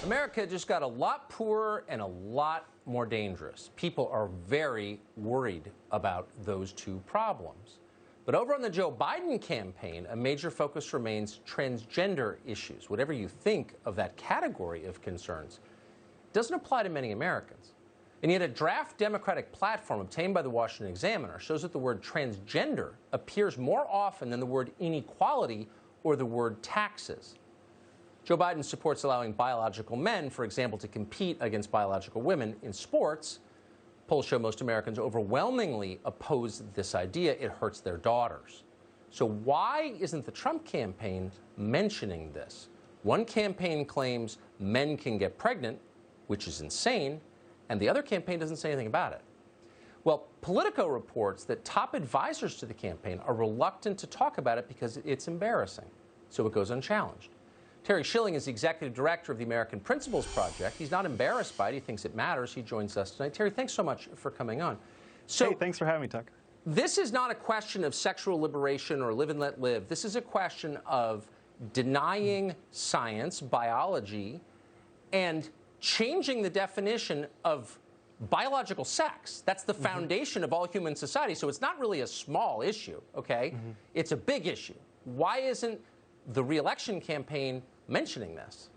America just got a lot poorer and a lot more dangerous. People are very worried about those two problems. But over on the Joe Biden campaign, a major focus remains transgender issues. Whatever you think of that category of concerns, doesn't apply to many Americans. And yet a draft Democratic platform obtained by the Washington Examiner shows that the word transgender appears more often than the word inequality or the word taxes. Joe Biden supports allowing biological men, for example, to compete against biological women in sports. Polls show most Americans overwhelmingly oppose this idea. It hurts their daughters. So why isn't the Trump campaign mentioning this? One campaign claims men can get pregnant, which is insane, and the other campaign doesn't say anything about it. Well, Politico reports that top advisors to the campaign are reluctant to talk about it because it's embarrassing, so it goes unchallenged. Terry Schilling is the executive director of the American Principles Project. He's not embarrassed by it. He thinks it matters. He joins us tonight. Terry, thanks so much for coming on. So, hey, thanks for having me, Tucker. This is not a question of sexual liberation or live and let live. This is a question of denying science, biology, and changing the definition of biological sex. That's the foundation of all human society. So it's not really a small issue, okay? It's a big issue. Why isn't the re-election campaign mentioning this?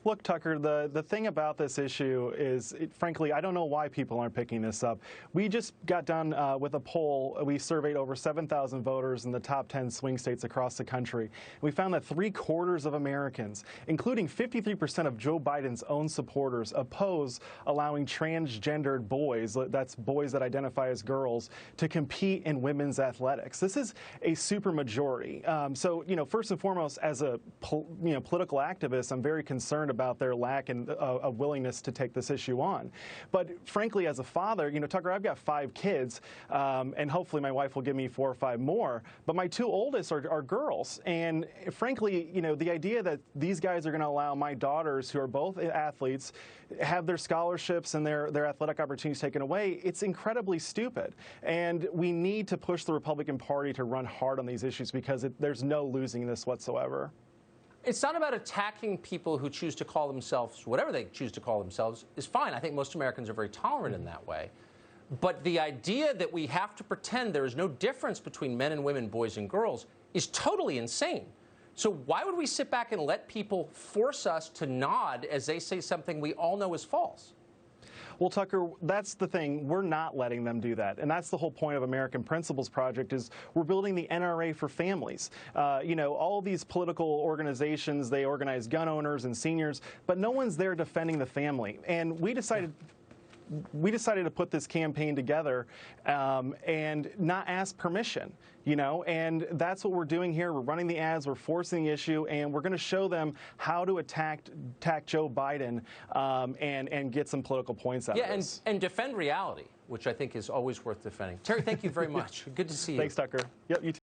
Look, Tucker, the thing about this issue is, frankly, I don't know why people aren't picking this up. We just got done with a poll. We surveyed over 7,000 voters in the top 10 swing states across the country. We found that 3/4 of Americans, including 53% of Joe Biden's own supporters, oppose allowing transgendered boys, that's boys that identify as girls, to compete in women's athletics. This is a supermajority. So, first and foremost, as a political activist, I'm very concerned about their lack of willingness to take this issue on. But frankly, as a father, Tucker, I've got 5 kids, and hopefully my wife will give me 4 or 5 more. But my 2 oldest are girls. And frankly, the idea that these guys are going to allow my daughters, who are both athletes, have their scholarships and their athletic opportunities taken away, it's incredibly stupid. And we need to push the Republican Party to run hard on these issues because there's no losing this whatsoever. It's not about attacking people who choose to call themselves, whatever they choose to call themselves, is fine. I think most Americans are very tolerant in that way. But the idea that we have to pretend there is no difference between men and women, boys and girls, is totally insane. So why would we sit back and let people force us to nod as they say something we all know is false? Well, Tucker, that's the thing. We're not letting them do that. And that's the whole point of American Principles Project is we're building the NRA for families. All these political organizations, they organize gun owners and seniors, but no one's there defending the family. And we decided to put this campaign together and not ask permission, and that's what we're doing here. We're running the ads, we're forcing the issue, and we're going to show them how to attack Joe Biden and get some political points out of this. And defend reality, which I think is always worth defending. Terry, thank you very much. Good to see you. Thanks, Tucker. Yep, you too.